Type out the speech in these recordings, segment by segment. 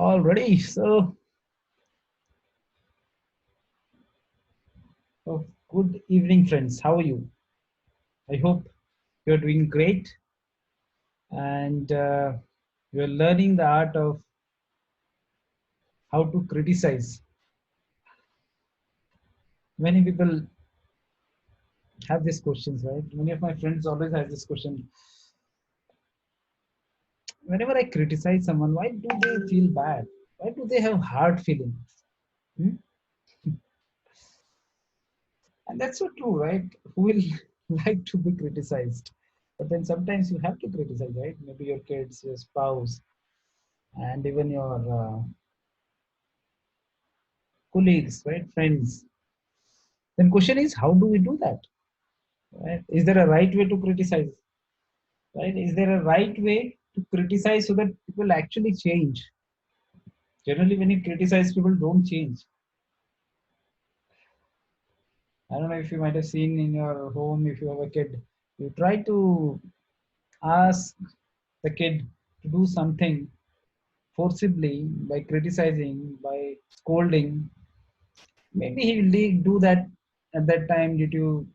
Already. Good evening, friends. How are you? I hope you're doing great and you're learning the art of how to criticize. Many people have these questions, right? Many of my friends always have this question. Whenever I criticize someone, why do they feel bad? Why do they have hard feelings? Hmm? And that's so true, right? Who will like to be criticized? But then sometimes you have to criticize, right? Maybe your kids, your spouse, and even your colleagues, right? Friends. Then question is, how do we do that? Right? Is there a right way to criticize? Right? Is there a right way to criticize so that people actually change? Generally, when you criticize, people don't change. I don't know if you might have seen in your home, if you have a kid, you try to ask the kid to do something forcibly by criticizing, by scolding. Maybe he will do that at that time due to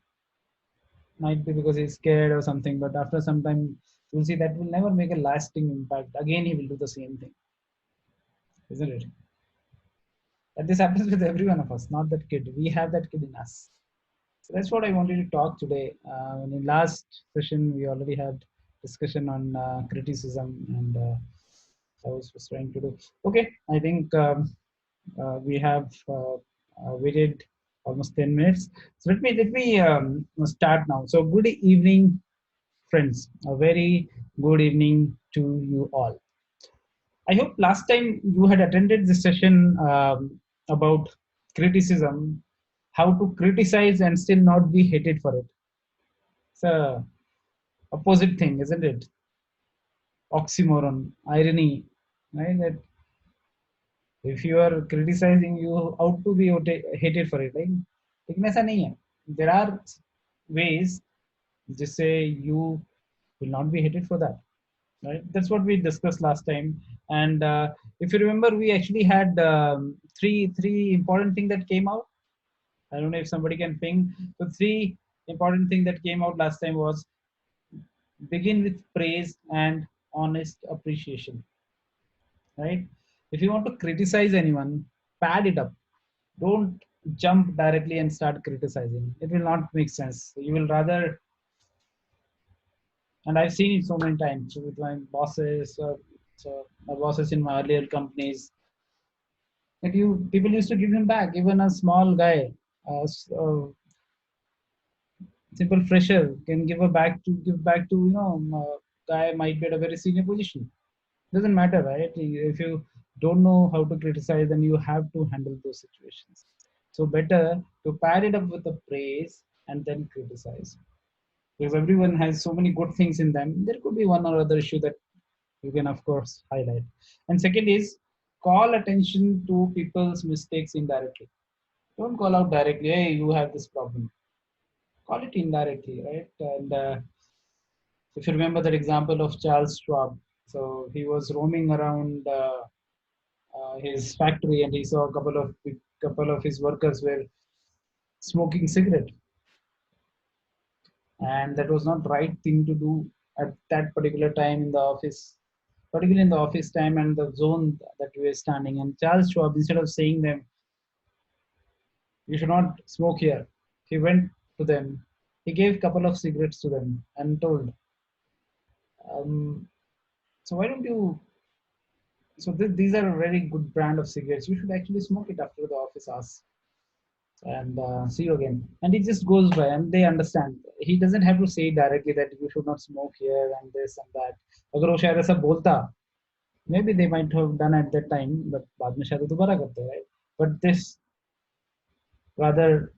might be because he's scared or something, but after some time, you'll see that will never make a lasting impact. Again, he will do the same thing, isn't it? And this happens with every one of us, not that kid. We have that kid in us. So that's what I wanted to talk today. In last session, we already had discussion on criticism, and I was trying to do. Okay, I think we have waited almost 10 minutes. So let me start now. So good evening, friends. A very good evening to you all. I hope last time you had attended this session about criticism, how to criticize and still not be hated for it. It's a opposite thing, isn't it? Oxymoron, irony, right? That if you are criticizing, you ought to be hated for it. Right? लेकिन ऐसा नहीं है. There are ways जिससे you will not be hated for that. Right? That's what we discussed last time. And if you remember, we actually had three important things that came out. I don't know if somebody can ping. The three important things that came out last time was begin with praise and honest appreciation. Right? If you want to criticize anyone, pad it up. Don't jump directly and start criticizing. It will not make sense. You will rather, and I've seen it so many times with my bosses, so my bosses in my earlier companies. Like you, people used to give him back. Even a small guy, a simple fresher can give back to guy might be at a very senior position. Doesn't matter, right? If you don't know how to criticize, then you have to handle those situations. So better to pair it up with the praise and then criticize. Because everyone has so many good things in them. There could be one or other issue that you can, of course, highlight. And second is call attention to people's mistakes indirectly. Don't call out directly, hey, you have this problem. Call it indirectly, right? And if you remember that example of Charles Schwab, so he was roaming around his factory and he saw a couple of his workers were smoking cigarette, and that was not right thing to do at that particular time in the office, particularly in the office time and the zone that we were standing. And Charles Schwab, instead of saying them, you should not smoke here, he went to them. He gave a couple of cigarettes to them and told, um, so why don't you these are a very good brand of cigarettes. You should actually smoke it after the office hours and see you again. And it just goes by and they understand. He doesn't have to say directly that you should not smoke here and this and that. अगर वो शायद ऐसा बोलता, maybe they might have done at that time, but बाद में शायद वो दोबारा करते, right? But this rather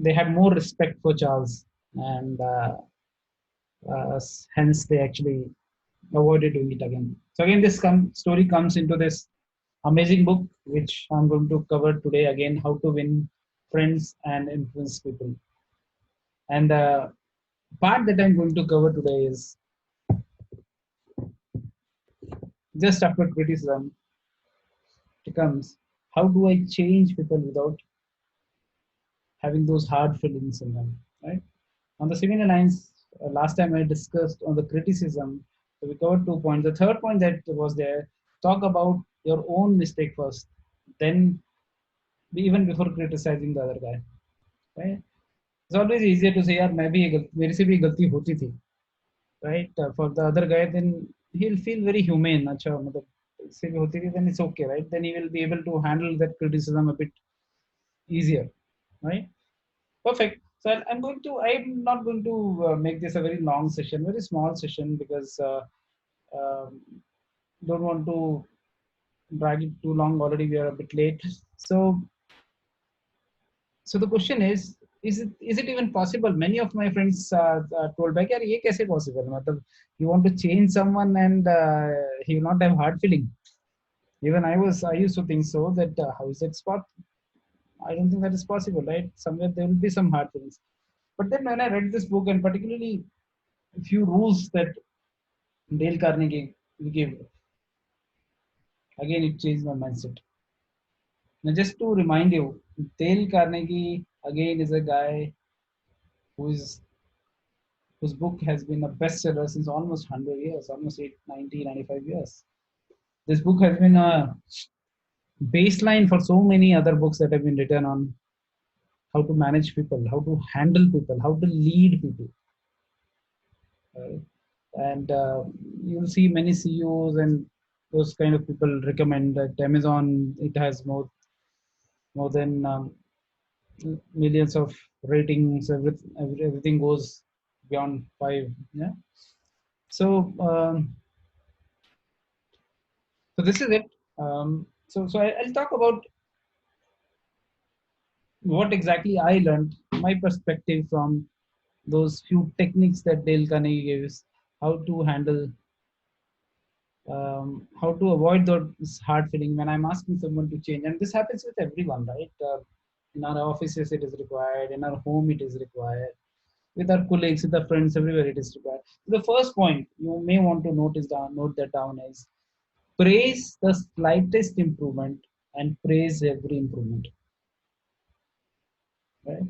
they had more respect for Charles, and hence they actually avoided doing it again. So again, this story comes into this amazing book, which I'm going to cover today again, how to win friends and influence people. And the part that I'm going to cover today is just after criticism. becomes, how do I change people without having those hard feelings in them, right? On the similar lines, last time I discussed on the criticism, so we covered 2 points. The third point that was there, talk about your own mistake first, then even before criticizing the other guy, right? It's always easier to say, यार मैं भी मेरे से भी गलती होती थी, right? For the other guy, then he'll feel very humane. अच्छा मतलब इससे भी होती थी, then it's okay, right? Then he will be able to handle that criticism a bit easier, right? Perfect. So I'm going to. I'm not going to make this a very long session, very small session, because um, don't want to drag it too long. Already we are a bit late. So, so the question is it even possible? Many of my friends told back, "यार ये कैसे possible? मतलब you want to change someone and he will not have hard feeling." Even I used to think so that how is it spot? I don't think that is possible, right? Somewhere there will be some hard feelings. But then when I read this book, and particularly a few rules that Dale Carnegie gave, again it changed my mindset. Now, just to remind you, Dale Carnegie again is a guy who is whose book has been a bestseller since almost 100 years, almost 95 years. This book has been a baseline for so many other books that have been written on how to manage people, how to handle people, how to lead people. Right? And you'll see many CEOs and those kind of people recommend that Amazon. It has more than millions of ratings. Everything goes beyond 5. Yeah. So so this is it. I'll talk about what exactly I learned, my perspective from those few techniques that Dale Carnegie gives, how to handle, how to avoid those hard feeling when I'm asking someone to change. And this happens with everyone, right? In our offices, it is required. In our home, it is required. With our colleagues, with our friends, everywhere it is required. The first point you may want to note that down is praise the slightest improvement and praise every improvement. Right?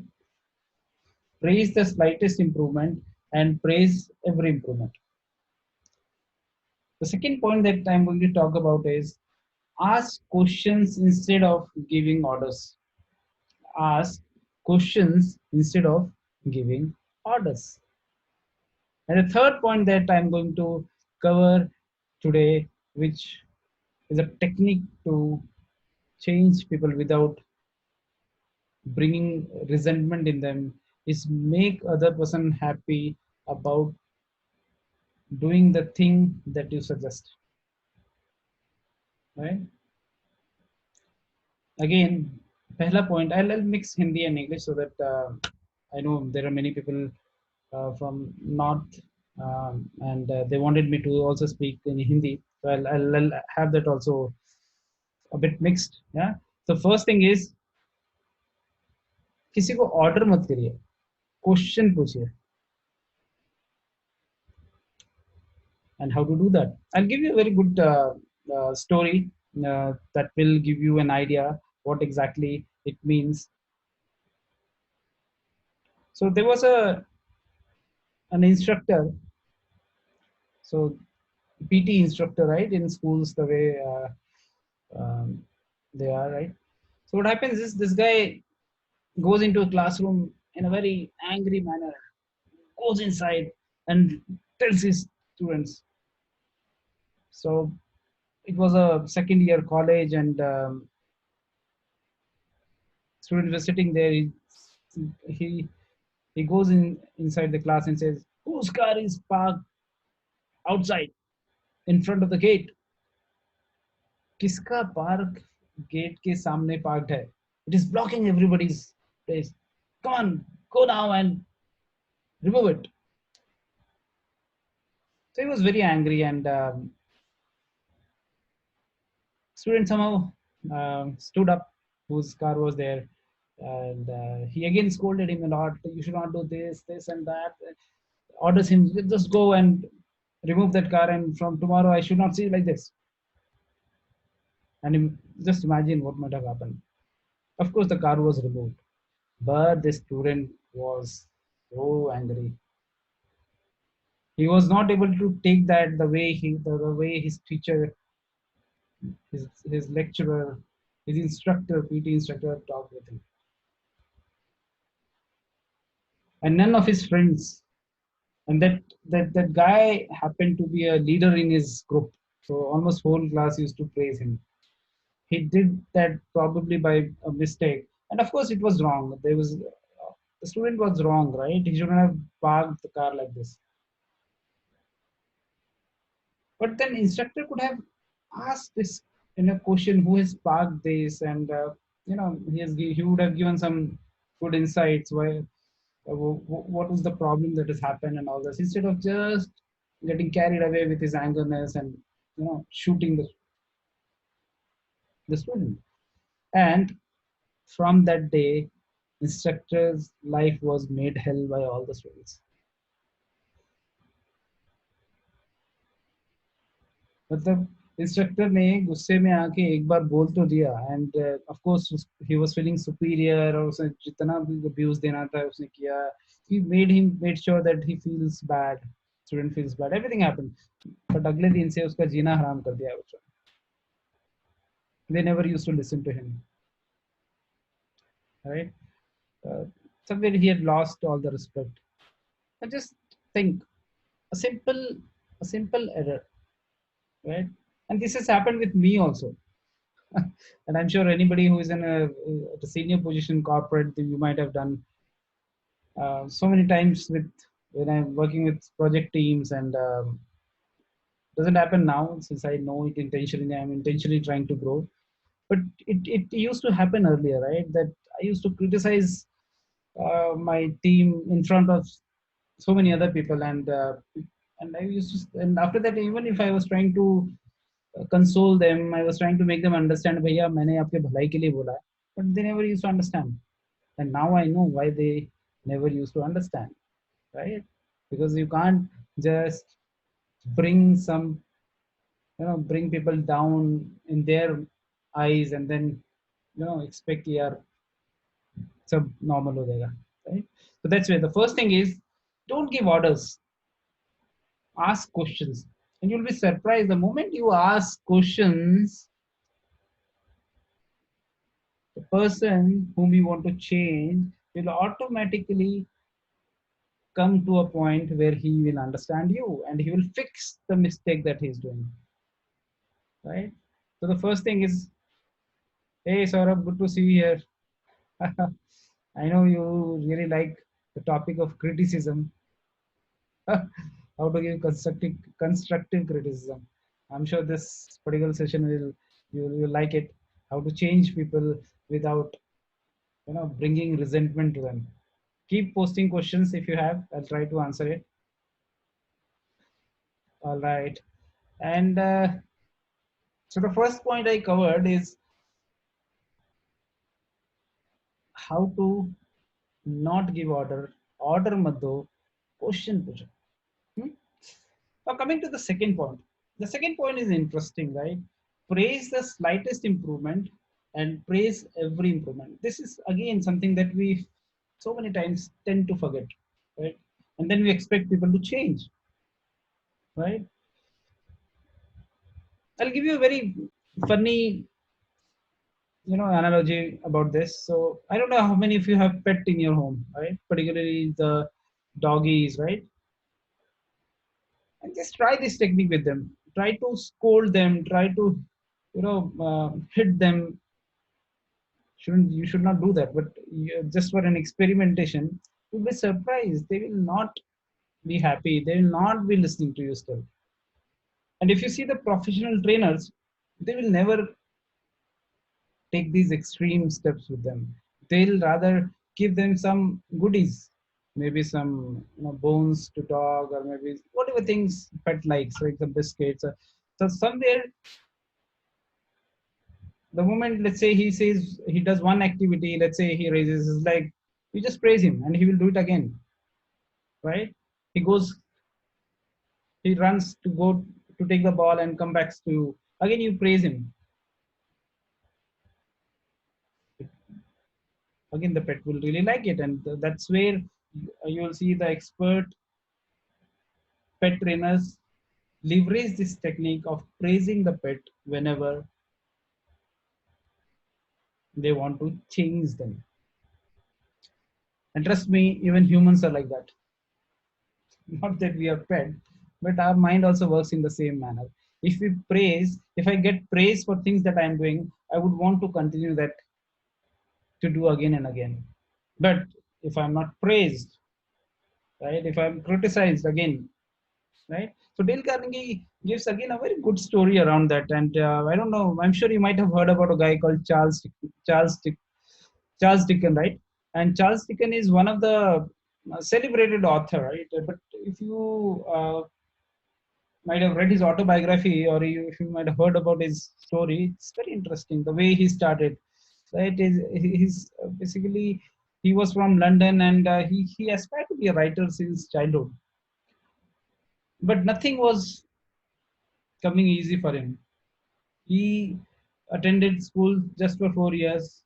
Praise the slightest improvement and praise every improvement. The second point that I'm going to talk about is ask questions instead of giving orders. Ask questions instead of giving orders. And the third point that I'm going to cover today, which is a technique to change people without bringing resentment in them, is make other person happy about doing the thing that you suggest. Right? Again, pehla point, I'll mix Hindi and English so that I know there are many people from north, and they wanted me to also speak in Hindi, so I'll have that also a bit mixed. Yeah. So first thing is, किसी को order मत करिए, question पूछिए. And how to do that, I'll give you a very good story that will give you an idea what exactly it means. So there was an instructor, so PT instructor, right, in schools, the way they are, right? So what happens is this guy goes into a classroom in a very angry manner, goes inside and tells his students. So it was a second year college, and students were sitting there. He he goes inside the class and says, "Whose car is parked outside in front of the gate? किसका park gate के सामने parked है? It is blocking everybody's place. Come on, go now and remove it." So he was very angry, and student somehow stood up, whose car was there, and he again scolded him a lot. You should not do this, and that. Orders him, just go and remove that car, and from tomorrow I should not see you like this. And just imagine what might have happened. Of course, the car was removed, but the student was so angry. He was not able to take that the way his teacher, his lecturer, his instructor, PT instructor talked with him, and none of his friends. And that guy happened to be a leader in his group, so almost whole class used to praise him. He did that probably by a mistake, and of course it was wrong. The student was wrong, right? He shouldn't have parked the car like this. But then instructor could have asked this in a question, who has parked this, and he would have given some good insights why what was the problem that has happened and all this, instead of just getting carried away with his angerness and shooting the student. And from that day, instructor's life was made hell by all the students. मतलब instructor ने गुस्से में आके एक बार बोल तो दिया, end of course he was feeling superior, और उसने जितना भी अब्यूज देना था उसने किया. He made sure that he feels bad, student feels bad, everything happened. But अगले दिन से उसका जीना हराम कर दिया बच्चों ने. They never used to listen to him, right? uh, Somewhere he had lost all the respect. I just think a simple a simple error, right? And this has happened with me also. And I'm sure anybody who is in a senior position corporate, you might have done so many times with when I'm working with project teams, and doesn't happen now since I know it intentionally. I'm intentionally trying to grow, but it used to happen earlier, right? That I used to criticize my team in front of so many other people, and I used to, and after that, even if I was trying to console them, I was trying to make them understand, भैया मैंने आपके भलाई के लिए बोला है, but they never used to understand. And now I know why they never used to understand, right? Because you can't just bring some, bring people down in their eyes and then expect यार सब normal हो जाएगा, right? So that's where the first thing is, don't give orders, ask questions. And you'll be surprised the moment you ask questions, the person whom you want to change will automatically come to a point where he will understand you and he will fix the mistake that he's doing, right? So the first thing is, hey Saurabh, good to see you here. I know you really like the topic of criticism. How to give constructive criticism. I'm sure this particular session will like it. How to change people without bringing resentment to them. Keep posting questions if you have. I'll try to answer it. All right. And so the first point I covered is how to not give order. Order मत दो, question पूछो. Hmm? Now coming to the second point. The second point is interesting, right? Praise the slightest improvement and praise every improvement. This is again something that we so many times tend to forget, right? And then we expect people to change, right? I'll give you a very funny, analogy about this. So I don't know how many of you have pet in your home, right? Particularly the doggies, right? And just try this technique with them. Try to scold them. Try to, hit them. You should not do that, but just for an experimentation, you'll be surprised. They will not be happy. They will not be listening to you still. And if you see the professional trainers, they will never take these extreme steps with them. They'll rather give them some goodies, maybe some bones to dog, or maybe whatever things pet likes, like the biscuits. So somewhere, the moment, let's say he says he does one activity, let's say he raises his leg, you just praise him and he will do it again, right? He goes, he runs to go to take the ball and come back to you. Again, you praise him. again the pet will really like it, and that's where you'll see the expert pet trainers leverage this technique of praising the pet whenever they want to change them. And trust me, even humans are like that. Not that we are pet, but our mind also works in the same manner. If we praise, if I get praise for things that I'm doing, I would want to continue that to do again and again. But if I'm not praised, right, if I'm criticized again, right? So Dale Carnegie gives again a very good story around that. And I don't know, I'm sure you might have heard about a guy called Charles Charles Dickens, right? And Charles Dickens is one of the celebrated author, right? But if you might have read his autobiography, or if you might have heard about his story, it's very interesting the way he started. Right? He's basically he was from London, and he aspired to be a writer since childhood, but nothing was coming easy for him. He attended school just for 4 years,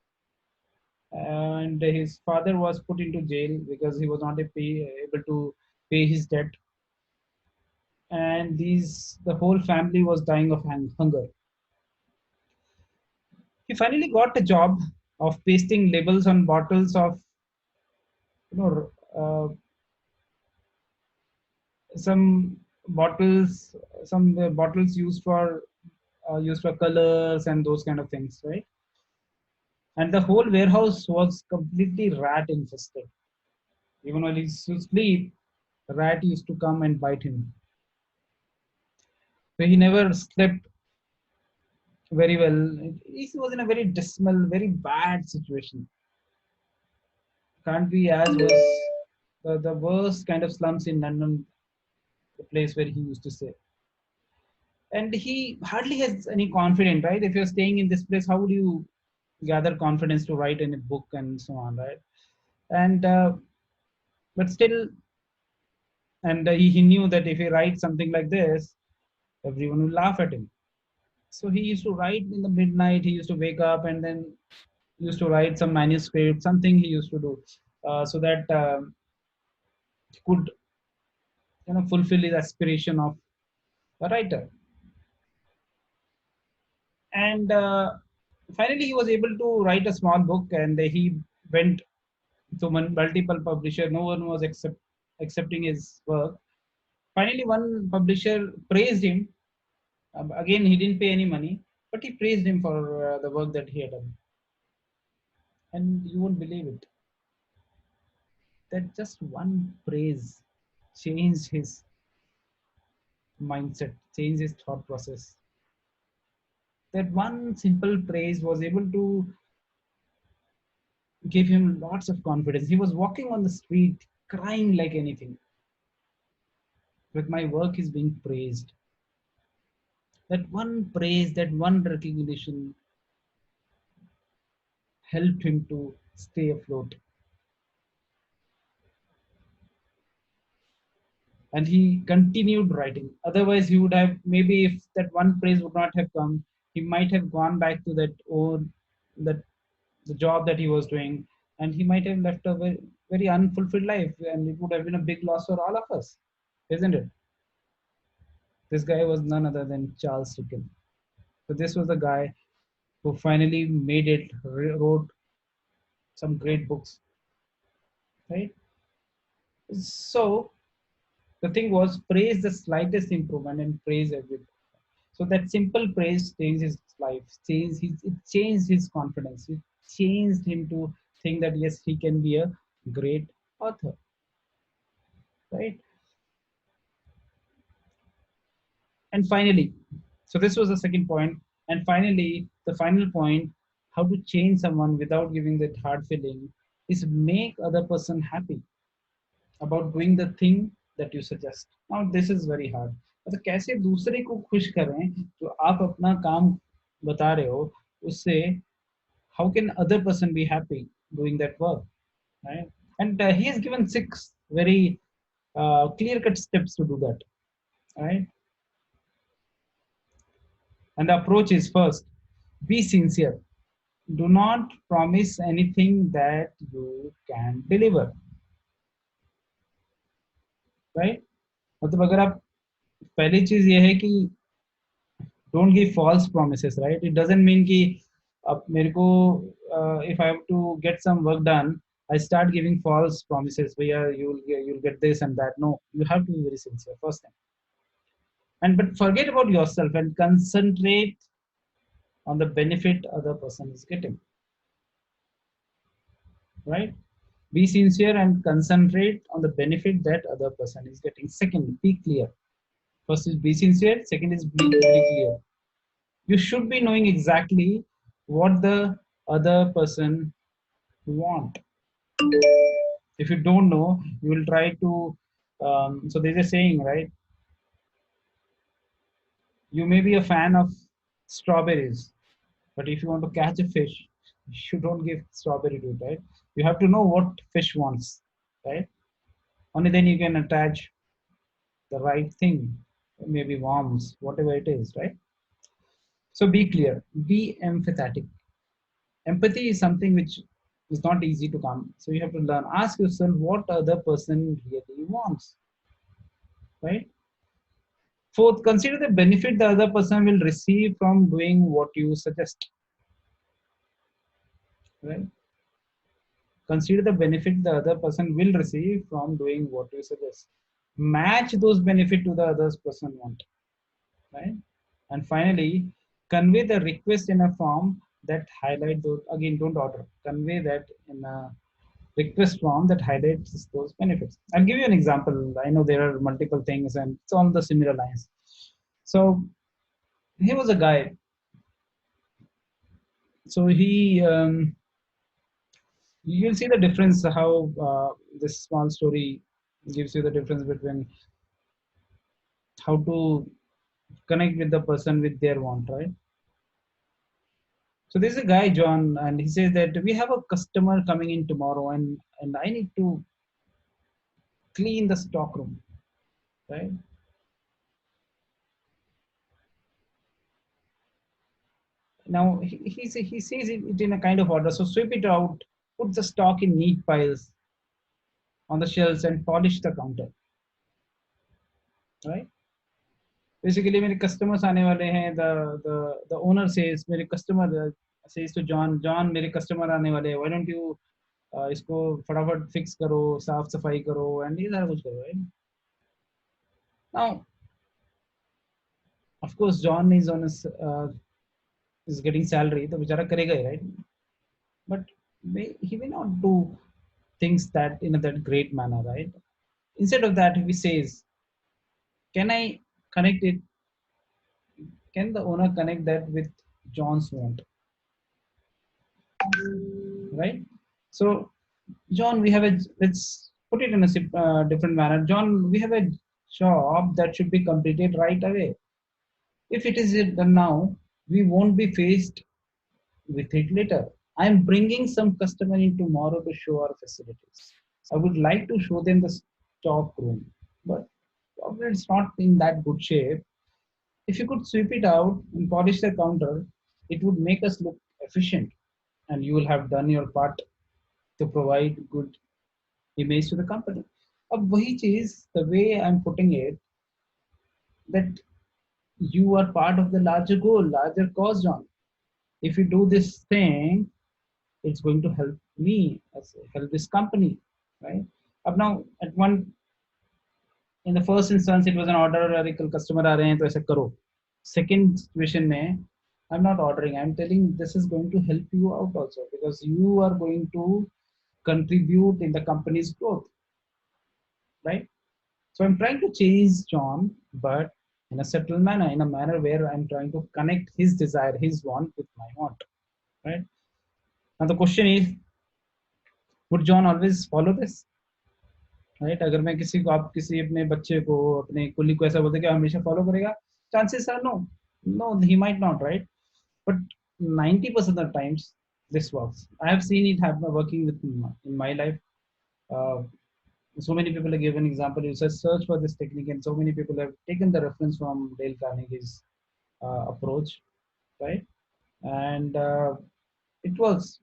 and his father was put into jail because he was not able to pay his debt, and the whole family was dying of hunger. He finally got a job of pasting labels on bottles of, you know, some bottles, some bottles used for colors and those kind of things, right? And the whole warehouse was completely rat infested. Even while he used to sleep, rat used to come and bite him. So he never slept very well. He was in a very dismal, very bad situation. Can't be as worse. The worst kind of slums in London, the place where he used to stay. And he hardly has any confidence, right? If you're staying in this place, how would you gather confidence to write in a book and so on, right? And but still, and he knew that if he writes something like this, everyone will laugh at him. So he used to write in the midnight. He used to wake up and then used to write some manuscript, something he used to do, so that he could, fulfill his aspiration of a writer. And finally, he was able to write a small book, and he went to multiple publisher. No one was accepting his work. Finally, one publisher praised him. Again, he didn't pay any money, but he praised him for the work that he had done. And you won't believe it, that just one praise changed his mindset, changed his thought process. That one simple praise was able to give him lots of confidence. He was walking on the street crying like anything. But my work is being praised. That one praise, that one recognition helped him to stay afloat. And he continued writing. Otherwise, he would have, maybe if that one praise would not have come, he might have gone back to that the job that he was doing, and he might have left a very, very unfulfilled life, and it would have been a big loss for all of us, isn't it? This guy was none other than Charles Dickens. So this was the guy who finally made it, wrote some great books, right? So the thing was, praise the slightest improvement and praise everything. So that simple praise changed his life, it changed his confidence, it changed him to think that yes, he can be a great author, right? And finally, so this was the second point, and finally, the final point, how to change someone without giving that hard feeling, is make other person happy about doing the thing that you suggest. Now this is very hard. मतलब कैसे दूसरे को खुश करें जो आप अपना काम बता रहे हो उससे, how can other person be happy doing that work, right? And he has given 6 very clear cut steps to do that, right? And the approach is, first, be sincere. do not promise anything that you can deliver, right? मतलब अगर आप पहली चीज ये है कि don't give false promises, right? It doesn't mean कि अब मेरे को if I have to get some work done, I start giving false promises. भैया you'll get this and that. No, you have to be very sincere first thing. And but forget about yourself and concentrate on the benefit other person is getting, right? Be sincere and concentrate on the benefit that other person is getting. Second, be clear. First is be sincere. Second is be clear. You should be knowing exactly what the other person want. If you don't know, you will try to. So there's a saying, right? You may be a fan of strawberries, but if you want to catch a fish, you don't give strawberry to it, right? You have to know what fish wants, right? Only then you can attach the right thing, maybe worms, whatever it is, right? So be clear, be empathetic. Empathy is something which is not easy to come. So you have to learn. Ask yourself what other person really wants, right? Fourth, consider the benefit the other person will receive from doing what you suggest, right? Consider the benefit the other person will receive from doing what you suggest. Match those benefits to the other person want, right? And finally, convey the request in a form that highlight those. Again, don't order. Convey that in a request form that highlights those benefits. I'll give you an example. I know there are multiple things, and it's on the similar lines. So he was a guy. So you'll see the difference how this small story gives you the difference between how to connect with the person with their want, right? So there's a guy, John, and he says that we have a customer coming in tomorrow, and I need to clean the stock room, right? Now he says it in a kind of order. So sweep it out, put the stock in neat piles on the shelves, and polish the counter, right? Basically, मेरे customers आने वाले हैं. The owner says, मेरे customer says to John, John, मेरे customer आने वाले हैं. Why don't you इसको फटाफट fix करो, साफ सफाई करो, and ये सारा कुछ करो, right? Now, of course, John is on his is getting salary, तो बेचारा करेगा ही, right? But he may not do things that in a that great manner, right? Instead of that, he says, "Can I connect it? Can the owner connect that with John's want, right?" So, John, we have a let's put it in a different manner. John, we have a job that should be completed right away. If it is done now, we won't be faced with it later. I'm bringing some customer in tomorrow to show our facilities. I would like to show them the stock room, but probably it's not in that good shape. If you could sweep it out and polish the counter, it would make us look efficient, and you will have done your part to provide good image to the company. अब वही चीज, the way I'm putting it, that you are part of the larger goal, larger cause, John. If you do this thing, it's going to help me, help this company, right? Up now, at one in the first instance, it was an order. अरे कल customer आ रहे हैं तो ऐसा करो. Second situation में, I'm not ordering. I'm telling this is going to help you out also because you are going to contribute in the company's growth, right? So I'm trying to change John, but in a subtle manner, in a manner where I'm trying to connect his desire, his want with my want, right? Now the question is, would John always follow this? Right अगर मैं किसी को आप किसी अपने बच्चे को अपने कुली को ऐसा बोलते कि हमेशा फॉलो करेगा chances are no no he might not right but 90% of times this works. I have seen it happen working with in my life. uh, so many people have given example. You said search for this technique and so many people have taken the reference from Dale Carnegie's approach, right? And it works,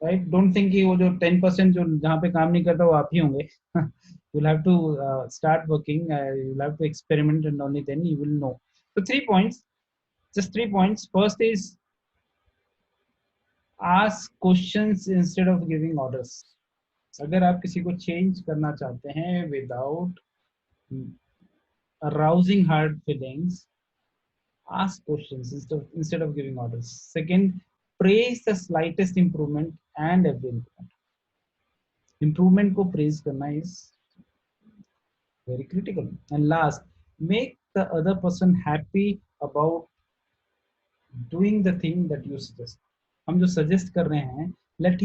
right? Don't think कि वो जो 10% जो जहाँ पे काम नहीं करता वो आप ही होंगे. You'll have to start working, you'll have to experiment, and only then you will know. So 3 points, just 3 points. First is ask questions instead of giving orders. अगर आप किसी को चेंज करना चाहते हैं without arousing hard feelings, ask questions instead of giving orders. Second, praise the slightest improvement and every improvement. Improvement को praise करना is very critical. And last, make the other person happy about doing the thing that you suggest. हम जो suggest कर रहे हैं, let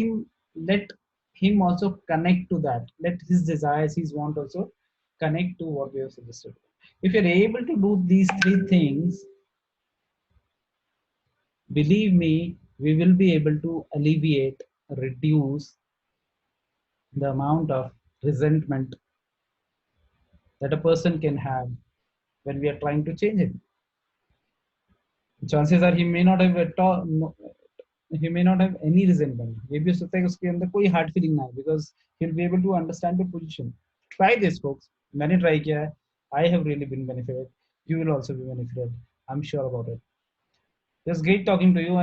him also connect to that. Let his desires, his want also connect to what we have suggested. If you're able to do these three things, believe me, we will be able to alleviate, reduce the amount of resentment that a person can have when we are trying to change him. Chances are he may not have at all, no, he may not have any resentment. ये भी हो सकता है कि उसके अंदर कोई hard feeling ना है, because he'll be able to understand the position. Try this, folks. मैंने try किया है. I have really been benefited. You will also be benefited. I'm sure about it. It was great talking to you.